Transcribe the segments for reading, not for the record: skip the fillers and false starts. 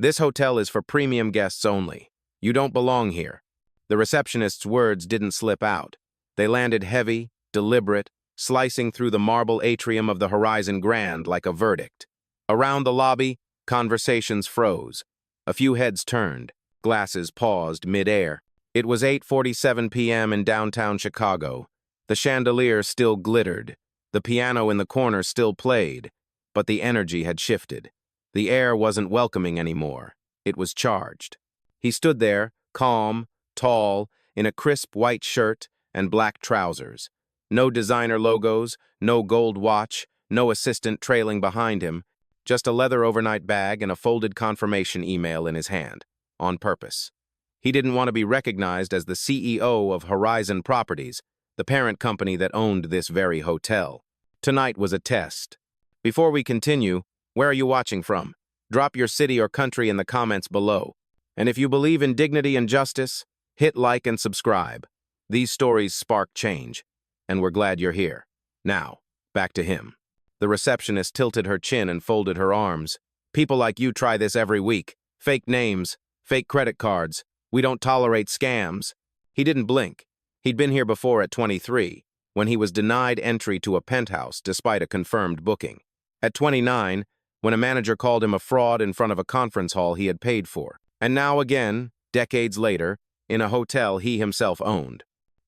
This hotel is for premium guests only. You don't belong here." The receptionist's words didn't slip out. They landed heavy, deliberate, slicing through the marble atrium of the Horizon Grand like a verdict. Around the lobby, conversations froze. A few heads turned. Glasses paused mid-air. It was 8:47 p.m. in downtown Chicago. The chandelier still glittered. The piano in the corner still played. But the energy had shifted. The air wasn't welcoming anymore. It was charged. He stood there, calm, tall, in a crisp white shirt and black trousers. No designer logos, no gold watch, no assistant trailing behind him, just a leather overnight bag and a folded confirmation email in his hand, on purpose. He didn't want to be recognized as the CEO of Horizon Properties, the parent company that owned this very hotel. Tonight was a test. Before we continue, where are you watching from? Drop your city or country in the comments below. And if you believe in dignity and justice, hit like and subscribe. These stories spark change, and we're glad you're here. Now, back to him. The receptionist tilted her chin and folded her arms. People like you try this every week. Fake names, fake credit cards. We don't tolerate scams. He didn't blink. He'd been here before at 23, when he was denied entry to a penthouse despite a confirmed booking. At 29, when a manager called him a fraud in front of a conference hall he had paid for. And now again, decades later, in a hotel he himself owned.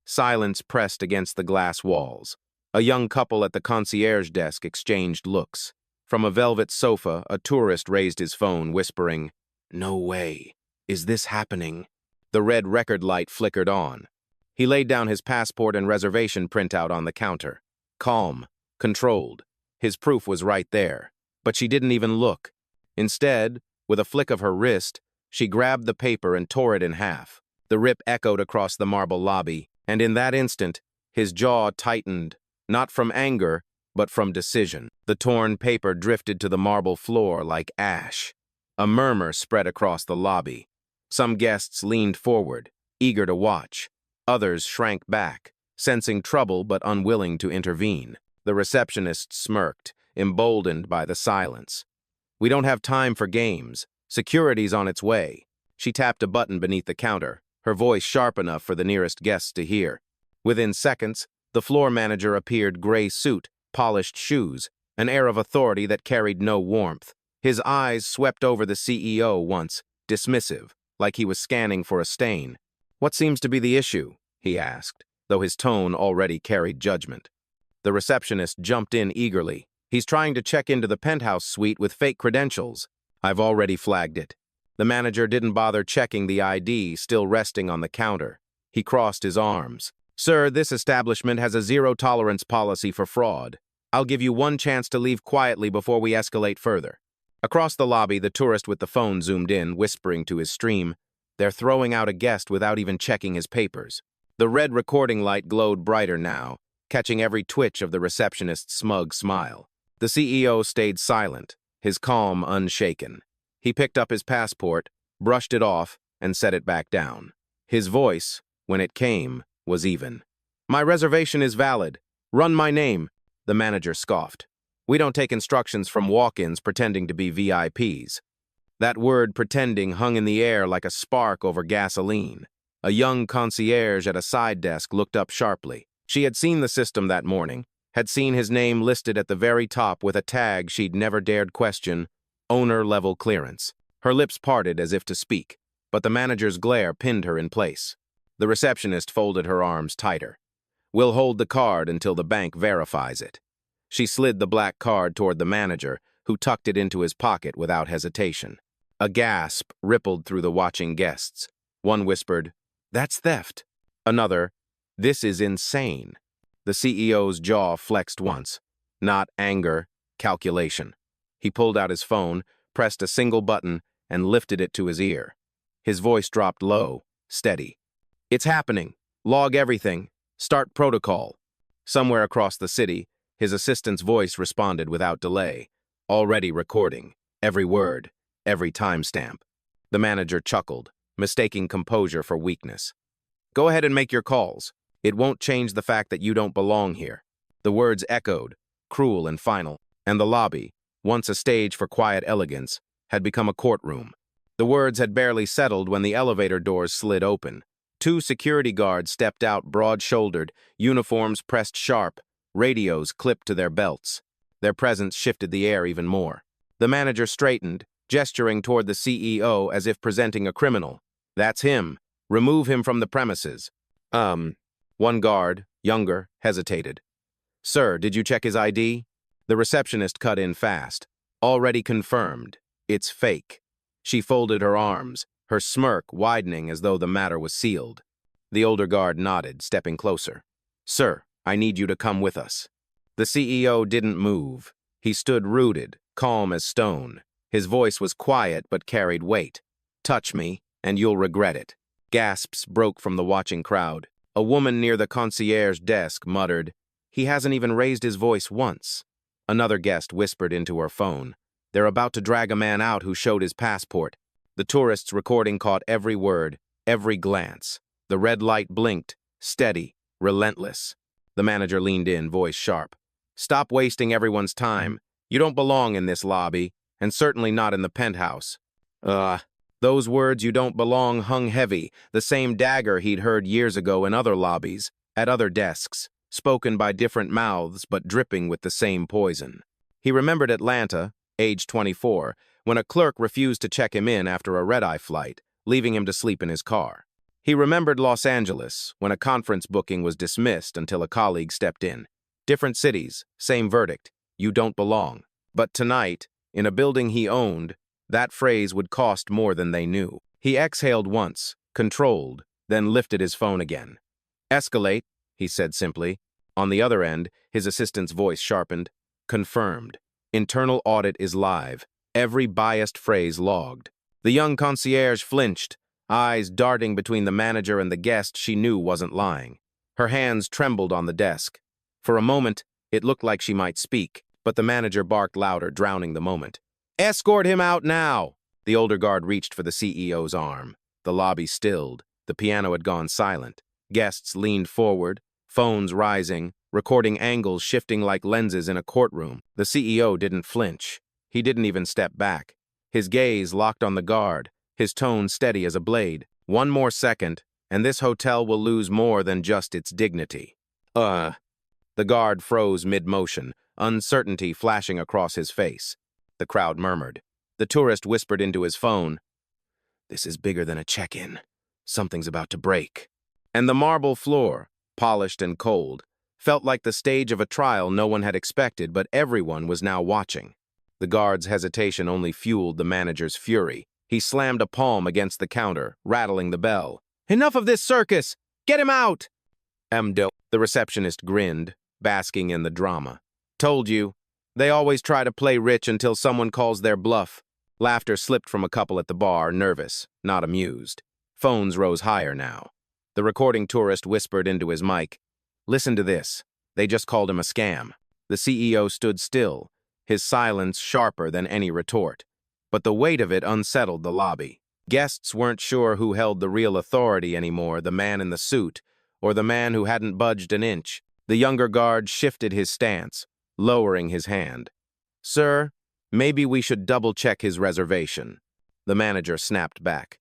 Silence pressed against the glass walls. A young couple at the concierge desk exchanged looks. From a velvet sofa, a tourist raised his phone, whispering, "No way. Is this happening?" The red record light flickered on. He laid down his passport and reservation printout on the counter. Calm, controlled. His proof was right there. But she didn't even look. Instead, with a flick of her wrist, she grabbed the paper and tore it in half. The rip echoed across the marble lobby, and in that instant, his jaw tightened, not from anger, but from decision. The torn paper drifted to the marble floor like ash. A murmur spread across the lobby. Some guests leaned forward, eager to watch. Others shrank back, sensing trouble but unwilling to intervene. The receptionist smirked, emboldened by the silence. "We don't have time for games. Security's on its way." She tapped a button beneath the counter, her voice sharp enough for the nearest guests to hear. Within seconds, the floor manager appeared, gray suit, polished shoes, an air of authority that carried no warmth. His eyes swept over the CEO once, dismissive, like he was scanning for a stain. "What seems to be the issue?" he asked, though his tone already carried judgment. The receptionist jumped in eagerly. "He's trying to check into the penthouse suite with fake credentials. I've already flagged it." The manager didn't bother checking the ID still resting on the counter. He crossed his arms. "Sir, this establishment has a zero-tolerance policy for fraud. I'll give you one chance to leave quietly before we escalate further." Across the lobby, the tourist with the phone zoomed in, whispering to his stream, "They're throwing out a guest without even checking his papers." The red recording light glowed brighter now, catching every twitch of the receptionist's smug smile. The CEO stayed silent, his calm unshaken. He picked up his passport, brushed it off, and set it back down. His voice, when it came, was even. "My reservation is valid. Run my name," the manager scoffed. "We don't take instructions from walk-ins pretending to be VIPs." That word pretending hung in the air like a spark over gasoline. A young concierge at a side desk looked up sharply. She had seen the system that morning, had seen his name listed at the very top with a tag she'd never dared question, owner-level clearance. Her lips parted as if to speak, but the manager's glare pinned her in place. The receptionist folded her arms tighter. "We'll hold the card until the bank verifies it." She slid the black card toward the manager, who tucked it into his pocket without hesitation. A gasp rippled through the watching guests. One whispered, "That's theft." Another, "This is insane." The CEO's jaw flexed once. Not anger, calculation. He pulled out his phone, pressed a single button, and lifted it to his ear. His voice dropped low, steady. "It's happening. Log everything. Start protocol." Somewhere across the city, his assistant's voice responded without delay, already recording, every word, every timestamp. The manager chuckled, mistaking composure for weakness. "Go ahead and make your calls. It won't change the fact that you don't belong here." The words echoed, cruel and final, and the lobby, once a stage for quiet elegance, had become a courtroom. The words had barely settled when the elevator doors slid open. Two security guards stepped out broad-shouldered, uniforms pressed sharp, radios clipped to their belts. Their presence shifted the air even more. The manager straightened, gesturing toward the CEO as if presenting a criminal. "That's him. Remove him from the premises." One guard, younger, hesitated. "Sir, did you check his ID?" The receptionist cut in fast. "Already confirmed. It's fake." She folded her arms, her smirk widening as though the matter was sealed. The older guard nodded, stepping closer. "Sir, I need you to come with us." The CEO didn't move. He stood rooted, calm as stone. His voice was quiet but carried weight. "Touch me, and you'll regret it." Gasps broke from the watching crowd. A woman near the concierge desk muttered, "He hasn't even raised his voice once." Another guest whispered into her phone, "They're about to drag a man out who showed his passport." The tourist's recording caught every word, every glance. The red light blinked, steady, relentless. The manager leaned in, voice sharp. "Stop wasting everyone's time. You don't belong in this lobby, and certainly not in the penthouse." Those words, "you don't belong," hung heavy, the same dagger he'd heard years ago in other lobbies, at other desks, spoken by different mouths but dripping with the same poison. He remembered Atlanta, age 24, when a clerk refused to check him in after a red-eye flight, leaving him to sleep in his car. He remembered Los Angeles, when a conference booking was dismissed until a colleague stepped in. Different cities, same verdict, "You don't belong." But tonight, in a building he owned, that phrase would cost more than they knew. He exhaled once, controlled, then lifted his phone again. "Escalate," he said simply. On the other end, his assistant's voice sharpened. "Confirmed. Internal audit is live. Every biased phrase logged." The young concierge flinched, eyes darting between the manager and the guest she knew wasn't lying. Her hands trembled on the desk. For a moment, it looked like she might speak, but the manager barked louder, drowning the moment. "Escort him out now!" The older guard reached for the CEO's arm. The lobby stilled. The piano had gone silent. Guests leaned forward, phones rising, recording angles shifting like lenses in a courtroom. The CEO didn't flinch. He didn't even step back. His gaze locked on the guard, his tone steady as a blade. "One more second, and this hotel will lose more than just its dignity." The guard froze mid-motion, uncertainty flashing across his face. The crowd murmured. The tourist whispered into his phone, "This is bigger than a check-in. Something's about to break." And the marble floor, polished and cold, felt like the stage of a trial no one had expected, but everyone was now watching. The guard's hesitation only fueled the manager's fury. He slammed a palm against the counter, rattling the bell. "Enough of this circus! Get him out!" The receptionist grinned, basking in the drama. "Told you. They always try to play rich until someone calls their bluff." Laughter slipped from a couple at the bar, nervous, not amused. Phones rose higher now. The recording tourist whispered into his mic, "Listen to this. They just called him a scam." The CEO stood still, his silence sharper than any retort. But the weight of it unsettled the lobby. Guests weren't sure who held the real authority anymore, the man in the suit, or the man who hadn't budged an inch. The younger guard shifted his stance, lowering his hand. "Sir, maybe we should double-check his reservation." The manager snapped back.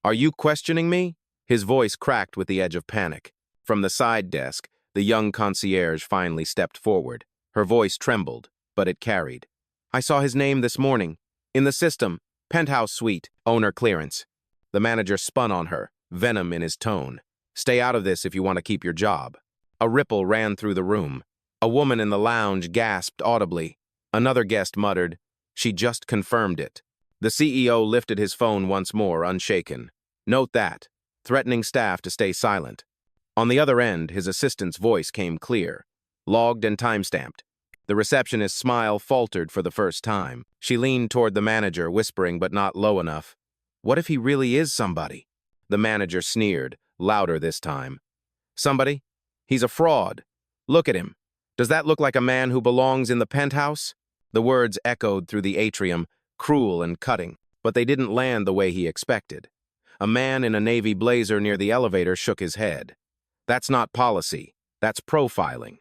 "Are you questioning me?" His voice cracked with the edge of panic. From the side desk, the young concierge finally stepped forward. Her voice trembled, but it carried. "I saw his name this morning. In the system, penthouse suite, owner clearance." The manager spun on her, venom in his tone. "Stay out of this if you want to keep your job." A ripple ran through the room. A woman in the lounge gasped audibly. Another guest muttered, "She just confirmed it." The CEO lifted his phone once more, unshaken. "Note that," threatening staff to stay silent. On the other end, his assistant's voice came clear, logged and time-stamped. The receptionist's smile faltered for the first time. She leaned toward the manager, whispering but not low enough, "What if he really is somebody?" The manager sneered, louder this time. "Somebody? He's a fraud. Look at him. Does that look like a man who belongs in the penthouse?" The words echoed through the atrium, cruel and cutting, but they didn't land the way he expected. A man in a navy blazer near the elevator shook his head. "That's not policy. That's profiling."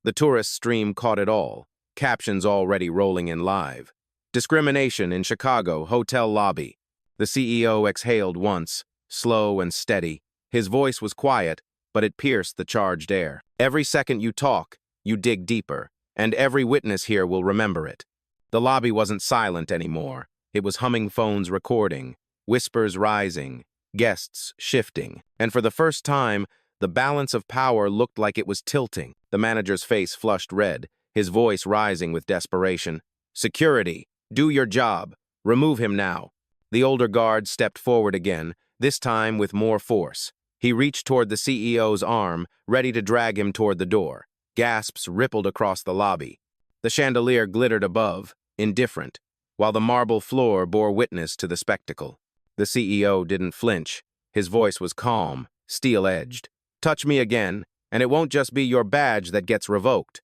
The tourist stream caught it all, captions already rolling in live. Discrimination in Chicago hotel lobby. The CEO exhaled once, slow and steady. His voice was quiet, but it pierced the charged air. Every second you talk, you dig deeper, and every witness here will remember it. The lobby wasn't silent anymore. It was humming phones recording, whispers rising, guests shifting, and for the first time, the balance of power looked like it was tilting. The manager's face flushed red, his voice rising with desperation. "Security, do your job. Remove him now." The older guard stepped forward again, this time with more force. He reached toward the CEO's arm, ready to drag him toward the door. Gasps rippled across the lobby. The chandelier glittered above, indifferent, while the marble floor bore witness to the spectacle. The CEO didn't flinch. His voice was calm, steel-edged. "Touch me again, and it won't just be your badge that gets revoked."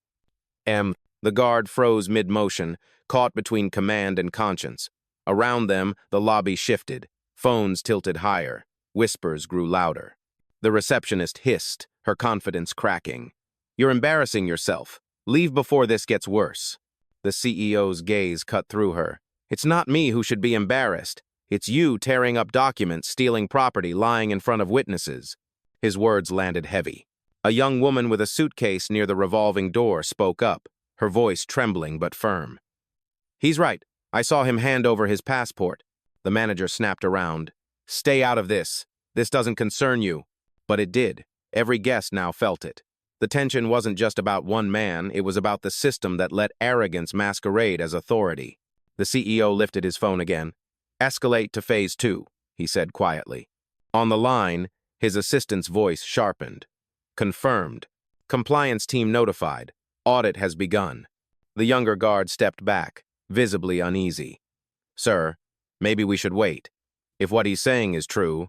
The guard froze mid-motion, caught between command and conscience. Around them, the lobby shifted. Phones tilted higher. Whispers grew louder. The receptionist hissed, her confidence cracking. "You're embarrassing yourself. Leave before this gets worse." The CEO's gaze cut through her. "It's not me who should be embarrassed. It's you tearing up documents, stealing property, lying in front of witnesses." His words landed heavy. A young woman with a suitcase near the revolving door spoke up, her voice trembling but firm. "He's right. I saw him hand over his passport." The manager snapped around. "Stay out of this. This doesn't concern you." But it did. Every guest now felt it. The tension wasn't just about one man, it was about the system that let arrogance masquerade as authority. The CEO lifted his phone again. "Escalate to phase 2, he said quietly. On the line, his assistant's voice sharpened. "Confirmed. Compliance team notified. Audit has begun." The younger guard stepped back, visibly uneasy. "Sir, maybe we should wait. If what he's saying is true—"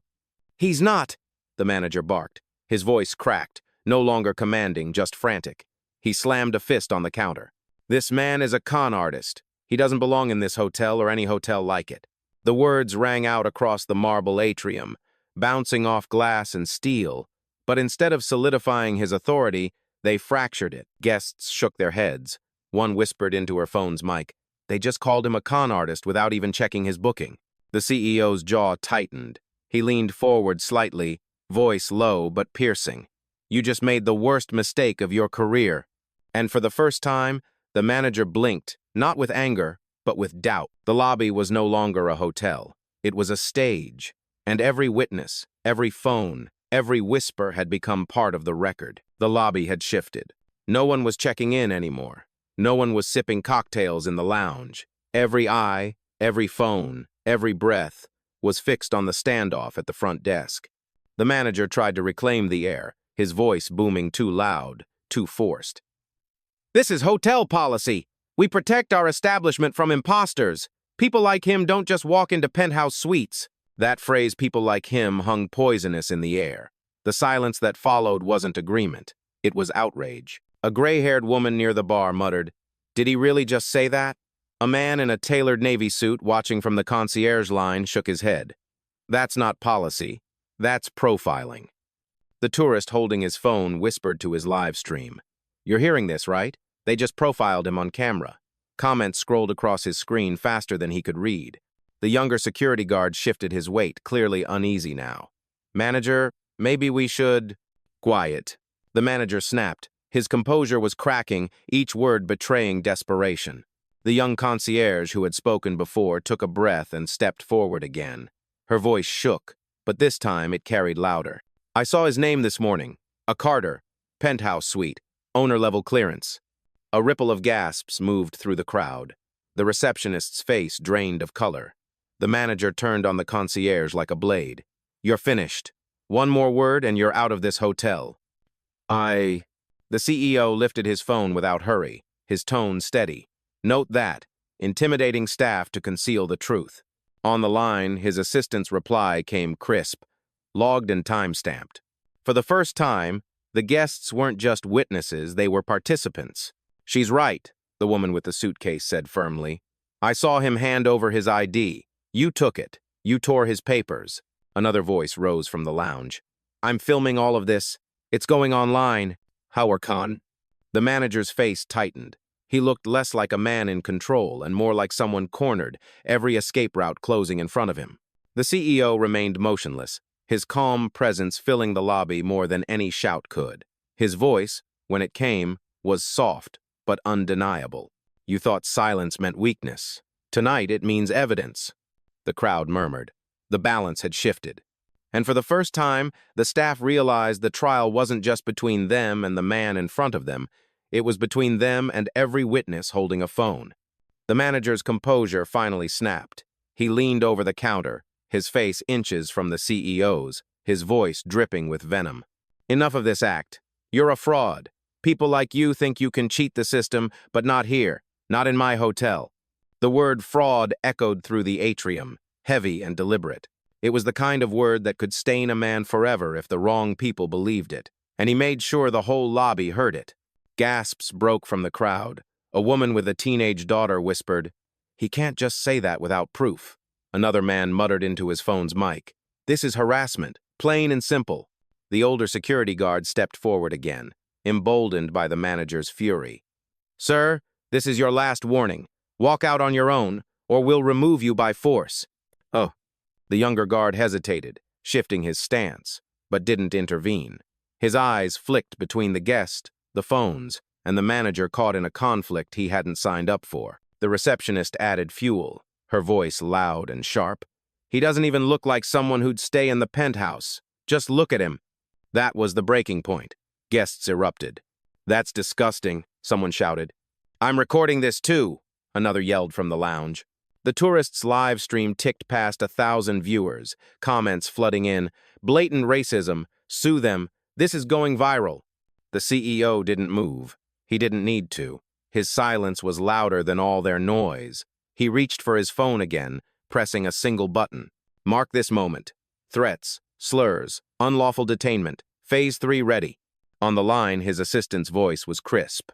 "He's not!" the manager barked. His voice cracked, no longer commanding, just frantic. He slammed a fist on the counter. "This man is a con artist. He doesn't belong in this hotel or any hotel like it." The words rang out across the marble atrium, bouncing off glass and steel, but instead of solidifying his authority, they fractured it. Guests shook their heads. One whispered into her phone's mic, "They just called him a con artist without even checking his booking." The CEO's jaw tightened. He leaned forward slightly, voice low but piercing. "You just made the worst mistake of your career." And for the first time, the manager blinked, not with anger, but with doubt. The lobby was no longer a hotel. It was a stage, and every witness, every phone, every whisper had become part of the record. The lobby had shifted. No one was checking in anymore. No one was sipping cocktails in the lounge. Every eye, every phone, every breath was fixed on the standoff at the front desk. The manager tried to reclaim the air, his voice booming too loud, too forced. "This is hotel policy. We protect our establishment from imposters. People like him don't just walk into penthouse suites." That phrase, "people like him," hung poisonous in the air. The silence that followed wasn't agreement. It was outrage. A gray-haired woman near the bar muttered, "Did he really just say that?" A man in a tailored navy suit watching from the concierge line shook his head. "That's not policy. That's profiling." The tourist holding his phone whispered to his live stream. "You're hearing this, right? They just profiled him on camera." Comments scrolled across his screen faster than he could read. The younger security guard shifted his weight, clearly uneasy now. "Manager, maybe we should—" "Quiet." The manager snapped. His composure was cracking, each word betraying desperation. The young concierge who had spoken before took a breath and stepped forward again. Her voice shook, but this time it carried louder. "I saw his name this morning. A Carter. Penthouse suite. Owner-level clearance." A ripple of gasps moved through the crowd. The receptionist's face drained of color. The manager turned on the concierge like a blade. "You're finished. One more word and you're out of this hotel." The CEO lifted his phone without hurry, his tone steady. "Note that. Intimidating staff to conceal the truth." On the line, his assistant's reply came crisp, logged and time-stamped. For the first time, the guests weren't just witnesses, they were participants. "She's right," the woman with the suitcase said firmly. "I saw him hand over his ID. You took it. You tore his papers." Another voice rose from the lounge. "I'm filming all of this. It's going online. Howard Khan." The manager's face tightened. He looked less like a man in control and more like someone cornered, every escape route closing in front of him. The CEO remained motionless, his calm presence filling the lobby more than any shout could. His voice, when it came, was soft but undeniable. You thought silence meant weakness. Tonight it means evidence. The crowd murmured. The balance had shifted. And for the first time, the staff realized the trial wasn't just between them and the man in front of them. It was between them and every witness holding a phone. The manager's composure finally snapped. He leaned over the counter, his face inches from the CEO's, his voice dripping with venom. Enough of this act. You're a fraud. People like you think you can cheat the system, but not here, not in my hotel. The word fraud echoed through the atrium, heavy and deliberate. It was the kind of word that could stain a man forever if the wrong people believed it, and he made sure the whole lobby heard it. Gasps broke from the crowd. A woman with a teenage daughter whispered, "He can't just say that without proof." Another man muttered into his phone's mic, "This is harassment, plain and simple." The older security guard stepped forward again, emboldened by the manager's fury. "Sir, this is your last warning. Walk out on your own, or we'll remove you by force." Oh. The younger guard hesitated, shifting his stance, but didn't intervene. His eyes flicked between the guest, the phones, and the manager caught in a conflict he hadn't signed up for. The receptionist added fuel, her voice loud and sharp. "He doesn't even look like someone who'd stay in the penthouse. Just look at him." That was the breaking point. Guests erupted. "That's disgusting," someone shouted. "I'm recording this too," another yelled from the lounge. The tourists' live stream ticked past 1,000 viewers, comments flooding in. "Blatant racism. Sue them. This is going viral." The CEO didn't move. He didn't need to. His silence was louder than all their noise. He reached for his phone again, pressing a single button. "Mark this moment. Threats, slurs, unlawful detainment. Phase 3 ready." On the line, his assistant's voice was crisp.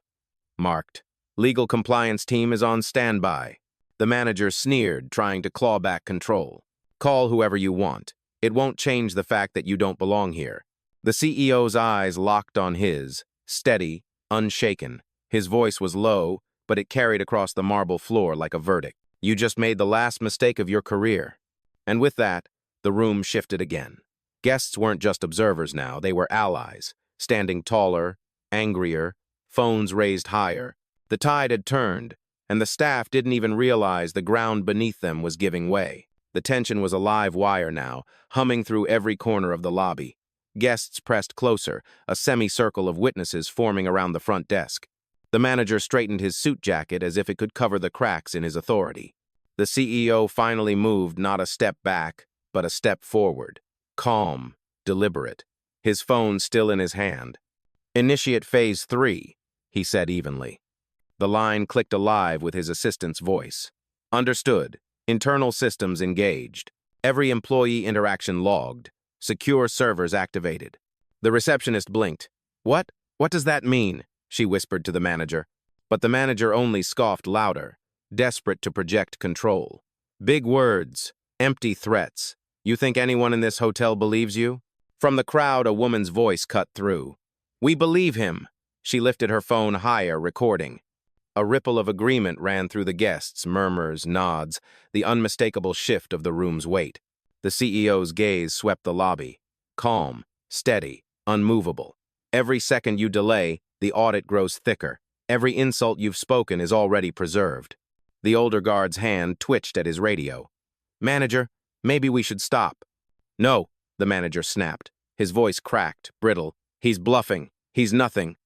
"Marked. Legal compliance team is on standby." The manager sneered, trying to claw back control. "Call whoever you want. It won't change the fact that you don't belong here." The CEO's eyes locked on his, steady, unshaken. His voice was low, but it carried across the marble floor like a verdict. "You just made the last mistake of your career." And with that, the room shifted again. Guests weren't just observers now, they were allies, standing taller, angrier, phones raised higher. The tide had turned, and the staff didn't even realize the ground beneath them was giving way. The tension was a live wire now, humming through every corner of the lobby. Guests pressed closer, a semicircle of witnesses forming around the front desk. The manager straightened his suit jacket as if it could cover the cracks in his authority. The CEO finally moved not a step back, but a step forward. Calm, deliberate, his phone still in his hand. "Initiate phase 3, he said evenly. The line clicked alive with his assistant's voice. "Understood. Internal systems engaged. Every employee interaction logged. Secure servers activated." The receptionist blinked. "What? What does that mean?" she whispered to the manager. But the manager only scoffed louder, desperate to project control. "Big words, empty threats. You think anyone in this hotel believes you?" From the crowd, a woman's voice cut through. "We believe him." She lifted her phone higher, recording. A ripple of agreement ran through the guests, murmurs, nods, the unmistakable shift of the room's weight. The CEO's gaze swept the lobby. Calm, steady, unmovable. "Every second you delay, the audit grows thicker. Every insult you've spoken is already preserved." The older guard's hand twitched at his radio. "Manager, maybe we should stop." "No," the manager snapped. His voice cracked, brittle. "He's bluffing. He's nothing."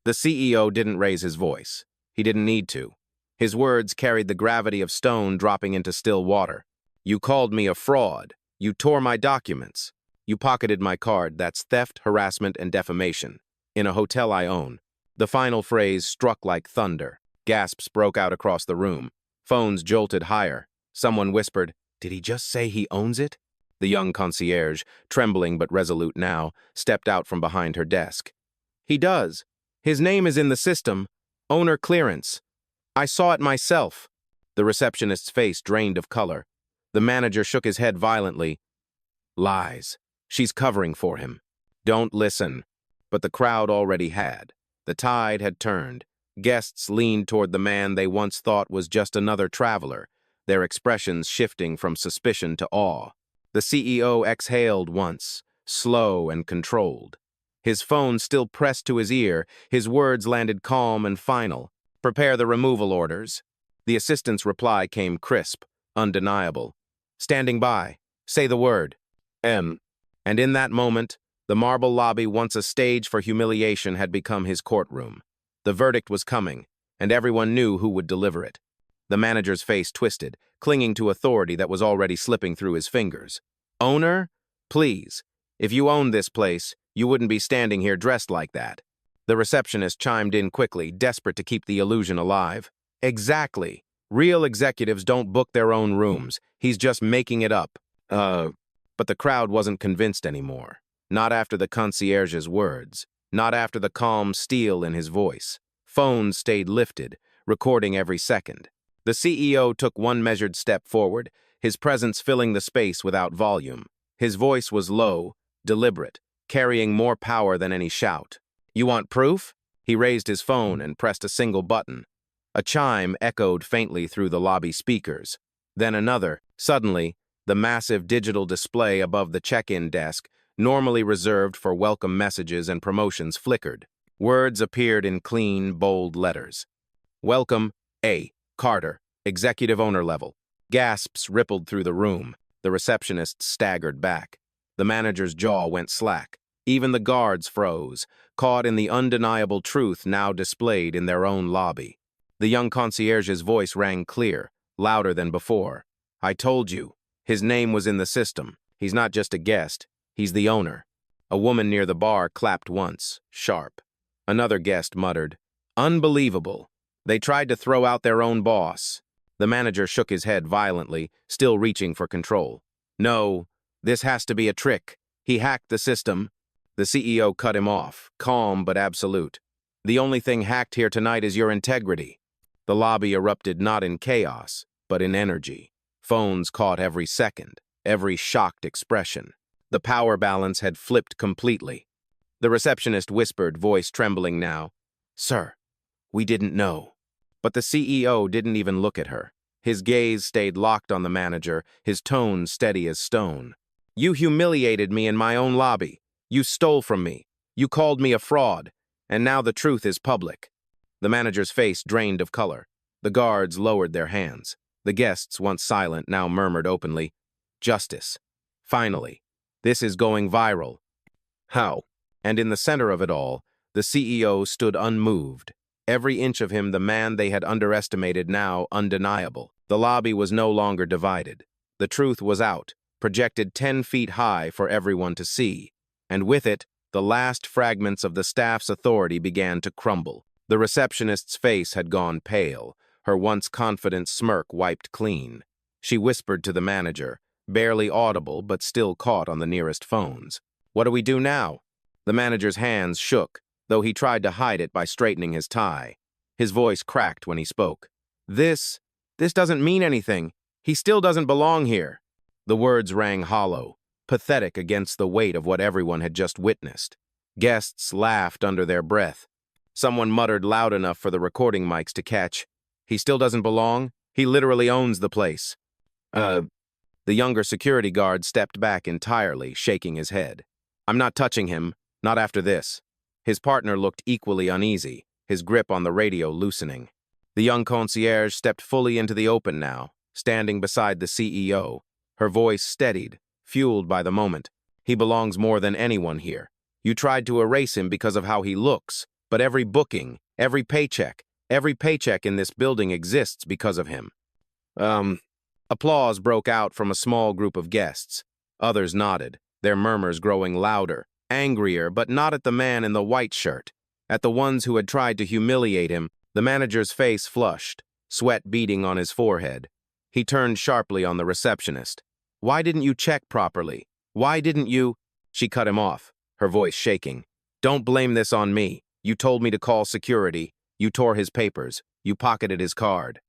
The CEO didn't raise his voice. He didn't need to. His words carried the gravity of stone dropping into still water. "You called me a fraud. You tore my documents. You pocketed my card. That's theft, harassment, and defamation. In a hotel I own." The final phrase struck like thunder. Gasps broke out across the room. Phones jolted higher. Someone whispered, "Did he just say he owns it?" The young concierge, trembling but resolute now, stepped out from behind her desk. "He does. His name is in the system. Owner clearance. I saw it myself." The receptionist's face drained of color. The manager shook his head violently. "Lies. She's covering for him. Don't listen." But the crowd already had. The tide had turned. Guests leaned toward the man they once thought was just another traveler, their expressions shifting from suspicion to awe. The CEO exhaled once, slow and controlled. His phone still pressed to his ear, his words landed calm and final. "Prepare the removal orders." The assistant's reply came crisp, undeniable. "Standing by. Say the word." M. And in that moment, the marble lobby, once a stage for humiliation, had become his courtroom. The verdict was coming, and everyone knew who would deliver it. The manager's face twisted, clinging to authority that was already slipping through his fingers. "Owner? Please. If you owned this place, you wouldn't be standing here dressed like that." The receptionist chimed in quickly, desperate to keep the illusion alive. "Exactly. Real executives don't book their own rooms. He's just making it up." But the crowd wasn't convinced anymore. Not after the concierge's words. Not after the calm steel in his voice. Phones stayed lifted, recording every second. The CEO took one measured step forward, his presence filling the space without volume. His voice was low, deliberate, carrying more power than any shout. "You want proof?" He raised his phone and pressed a single button. A chime echoed faintly through the lobby speakers. Then another. Suddenly, the massive digital display above the check-in desk, normally reserved for welcome messages and promotions, flickered. Words appeared in clean, bold letters. "Welcome, A. Carter, executive owner level." Gasps rippled through the room. The receptionist staggered back. The manager's jaw went slack. Even the guards froze, caught in the undeniable truth now displayed in their own lobby. The young concierge's voice rang clear, louder than before. "I told you. His name was in the system. He's not just a guest. He's the owner." A woman near the bar clapped once, sharp. Another guest muttered, "Unbelievable. They tried to throw out their own boss." The manager shook his head violently, still reaching for control. "No, this has to be a trick. He hacked the system." The CEO cut him off, calm but absolute. "The only thing hacked here tonight is your integrity." The lobby erupted not in chaos, but in energy. Phones caught every second, every shocked expression. The power balance had flipped completely. The receptionist whispered, voice trembling now, "Sir, we didn't know." But the CEO didn't even look at her. His gaze stayed locked on the manager, his tone steady as stone. "You humiliated me in my own lobby. You stole from me. You called me a fraud. And now the truth is public." The manager's face drained of color. The guards lowered their hands. The guests, once silent, now murmured openly, "Justice. Finally. This is going viral." How? And in the center of it all, the CEO stood unmoved. Every inch of him, the man they had underestimated, now undeniable. The lobby was no longer divided. The truth was out, projected 10 feet high for everyone to see. And with it, the last fragments of the staff's authority began to crumble. The receptionist's face had gone pale, her once confident smirk wiped clean. She whispered to the manager, barely audible but still caught on the nearest phones. "What do we do now?" The manager's hands shook, though he tried to hide it by straightening his tie. His voice cracked when he spoke. This doesn't mean anything. He still doesn't belong here." The words rang hollow, pathetic against the weight of what everyone had just witnessed. Guests laughed under their breath. Someone muttered loud enough for the recording mics to catch, "He still doesn't belong? He literally owns the place." The younger security guard stepped back entirely, shaking his head. "I'm not touching him, not after this." His partner looked equally uneasy, his grip on the radio loosening. The young concierge stepped fully into the open now, standing beside the CEO. Her voice steadied, fueled by the moment. "He belongs more than anyone here. You tried to erase him because of how he looks, but every booking, every paycheck in this building exists because of him." Applause broke out from a small group of guests. Others nodded, their murmurs growing louder, angrier, but not at the man in the white shirt. At the ones who had tried to humiliate him. The manager's face flushed, sweat beading on his forehead. He turned sharply on the receptionist. "Why didn't you check properly? Why didn't you—" She cut him off, her voice shaking. "Don't blame this on me. You told me to call security. You tore his papers. You pocketed his card."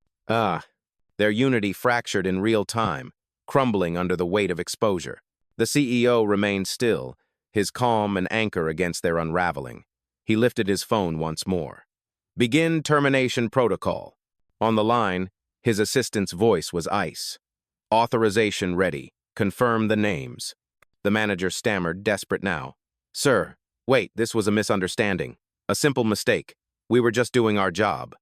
Their unity fractured in real time, crumbling under the weight of exposure. The CEO remained still, his calm an anchor against their unraveling. He lifted his phone once more. Begin termination protocol. On the line, his assistant's voice was ice. Authorization ready. Confirm the names. The manager stammered, desperate now. Sir, wait, this was a misunderstanding. A simple mistake. We were just doing our job.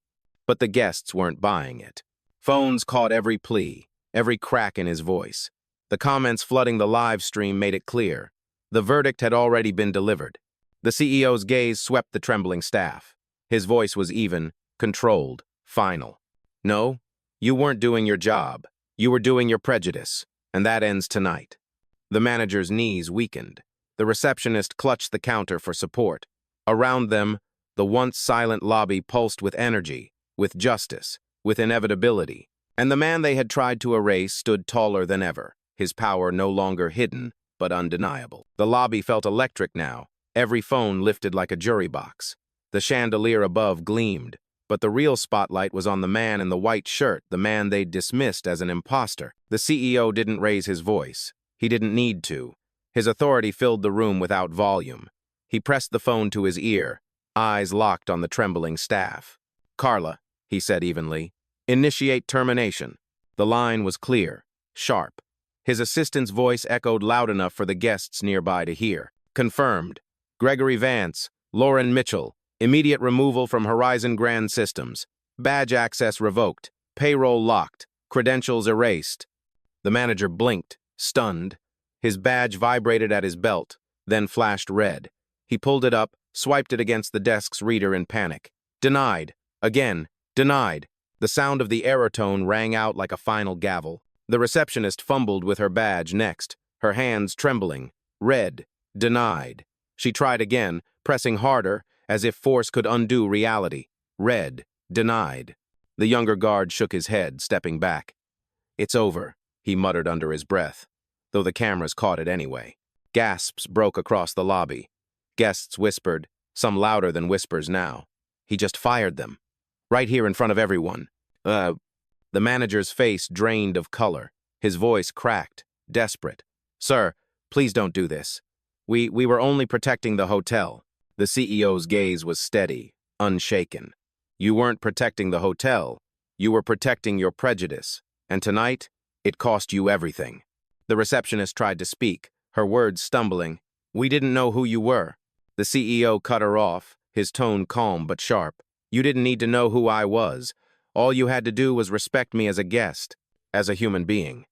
But the guests weren't buying it. Phones caught every plea, every crack in his voice. The comments flooding the live stream made it clear. The verdict had already been delivered. The CEO's gaze swept the trembling staff. His voice was even, controlled, final. No, you weren't doing your job. You were doing your prejudice, and that ends tonight. The manager's knees weakened. The receptionist clutched the counter for support. Around them, the once silent lobby pulsed with energy, with justice, with inevitability. And the man they had tried to erase stood taller than ever, his power no longer hidden, but undeniable. The lobby felt electric now, every phone lifted like a jury box. The chandelier above gleamed, but the real spotlight was on the man in the white shirt, the man they'd dismissed as an imposter. The CEO didn't raise his voice. He didn't need to. His authority filled the room without volume. He pressed the phone to his ear, eyes locked on the trembling staff. Carla, he said evenly, initiate termination. The line was clear, sharp. His assistant's voice echoed loud enough for the guests nearby to hear. Confirmed. Gregory Vance, Lauren Mitchell, immediate removal from Horizon Grand Systems. Badge access revoked. Payroll locked. Credentials erased. The manager blinked, stunned. His badge vibrated at his belt, then flashed red. He pulled it up, swiped it against the desk's reader in panic. Denied. Again. Denied. The sound of the error tone rang out like a final gavel. The receptionist fumbled with her badge next, her hands trembling. Red. Denied. She tried again, pressing harder, as if force could undo reality. Red. Denied. The younger guard shook his head, stepping back. It's over, he muttered under his breath, though the cameras caught it anyway. Gasps broke across the lobby. Guests whispered, some louder than whispers now. He just fired them. Right here in front of everyone. The manager's face drained of color. His voice cracked, desperate. Sir, please don't do this. We were only protecting the hotel. The CEO's gaze was steady, unshaken. You weren't protecting the hotel. You were protecting your prejudice. And tonight, it cost you everything. The receptionist tried to speak, her words stumbling. We didn't know who you were. The CEO cut her off, his tone calm but sharp. You didn't need to know who I was. All you had to do was respect me as a guest, as a human being.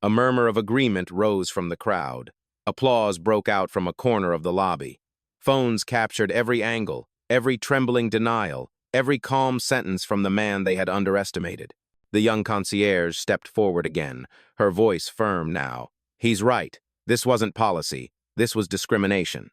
A murmur of agreement rose from the crowd. Applause broke out from a corner of the lobby. Phones captured every angle, every trembling denial, every calm sentence from the man they had underestimated. The young concierge stepped forward again, her voice firm now. He's right. This wasn't policy. This was discrimination.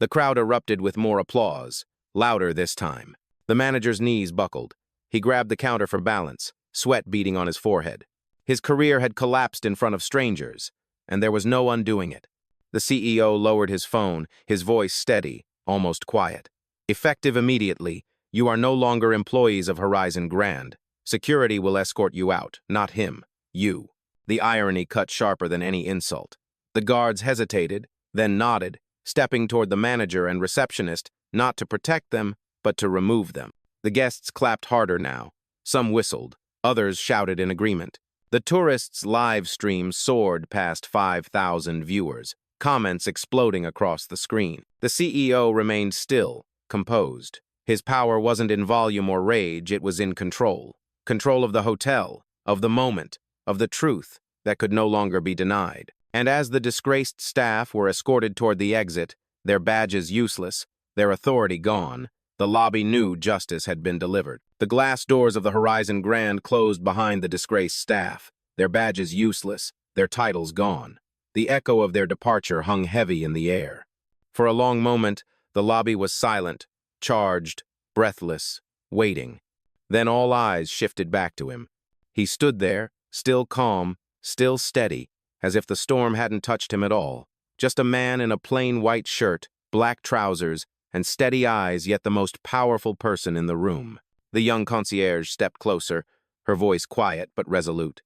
The crowd erupted with more applause, louder this time. The manager's knees buckled. He grabbed the counter for balance, sweat beading on his forehead. His career had collapsed in front of strangers, and there was no undoing it. The CEO lowered his phone, his voice steady, almost quiet. Effective immediately, you are no longer employees of Horizon Grand. Security will escort you out, not him, you. The irony cut sharper than any insult. The guards hesitated, then nodded, stepping toward the manager and receptionist, not to protect them, but to remove them. The guests clapped harder now. Some whistled, others shouted in agreement. The tourists' live stream soared past 5,000 viewers, comments exploding across the screen. The CEO remained still, composed. His power wasn't in volume or rage, it was in control. Control of the hotel, of the moment, of the truth that could no longer be denied. And as the disgraced staff were escorted toward the exit, their badges useless, their authority gone, the lobby knew justice had been delivered. The glass doors of the Horizon Grand closed behind the disgraced staff, their badges useless, their titles gone. The echo of their departure hung heavy in the air. For a long moment, the lobby was silent, charged, breathless, waiting. Then all eyes shifted back to him. He stood there, still calm, still steady, as if the storm hadn't touched him at all. Just a man in a plain white shirt, black trousers, and steady eyes, yet the most powerful person in the room. The young concierge stepped closer, her voice quiet but resolute.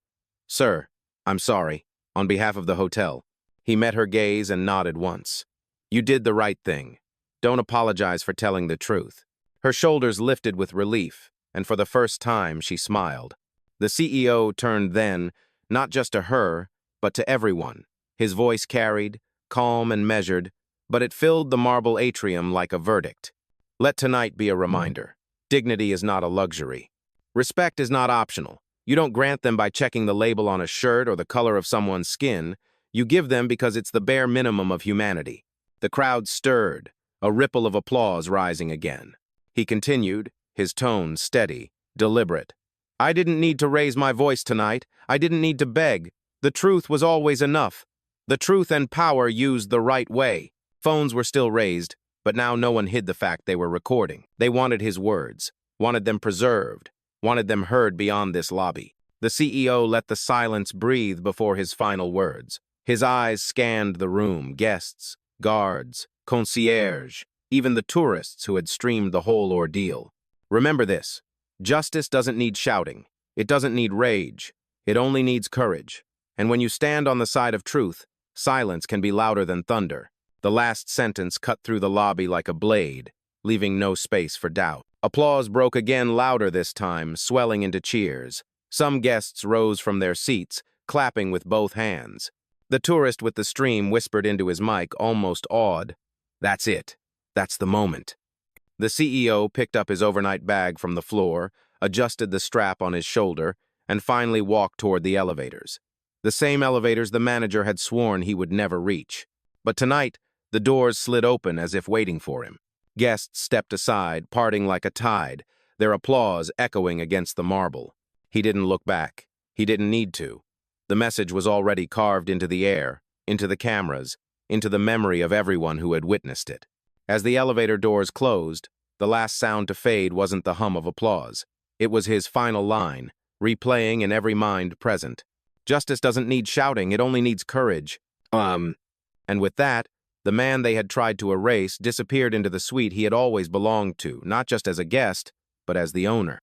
Sir, I'm sorry, on behalf of the hotel. He met her gaze and nodded once. You did the right thing. Don't apologize for telling the truth. Her shoulders lifted with relief, and for the first time she smiled. The CEO turned then, not just to her, but to everyone. His voice carried, calm and measured, but it filled the marble atrium like a verdict. Let tonight be a reminder. Dignity is not a luxury. Respect is not optional. You don't grant them by checking the label on a shirt or the color of someone's skin. You give them because it's the bare minimum of humanity. The crowd stirred, a ripple of applause rising again. He continued, his tone steady, deliberate. I didn't need to raise my voice tonight. I didn't need to beg. The truth was always enough. The truth and power used the right way. Phones were still raised, but now no one hid the fact they were recording. They wanted his words, wanted them preserved, wanted them heard beyond this lobby. The CEO let the silence breathe before his final words. His eyes scanned the room, guests, guards, concierge, even the tourists who had streamed the whole ordeal. Remember this. Justice doesn't need shouting. It doesn't need rage. It only needs courage. And when you stand on the side of truth, silence can be louder than thunder. The last sentence cut through the lobby like a blade, leaving no space for doubt. Applause broke again, louder this time, swelling into cheers. Some guests rose from their seats, clapping with both hands. The tourist with the stream whispered into his mic, almost awed. That's it. That's the moment. The CEO picked up his overnight bag from the floor, adjusted the strap on his shoulder, and finally walked toward the elevators. The same elevators the manager had sworn he would never reach. But tonight, the doors slid open as if waiting for him. Guests stepped aside, parting like a tide, their applause echoing against the marble. He didn't look back. He didn't need to. The message was already carved into the air, into the cameras, into the memory of everyone who had witnessed it. As the elevator doors closed, the last sound to fade wasn't the hum of applause. It was his final line, replaying in every mind present. Justice doesn't need shouting, it only needs courage. And with that, the man they had tried to erase disappeared into the suite he had always belonged to, not just as a guest, but as the owner.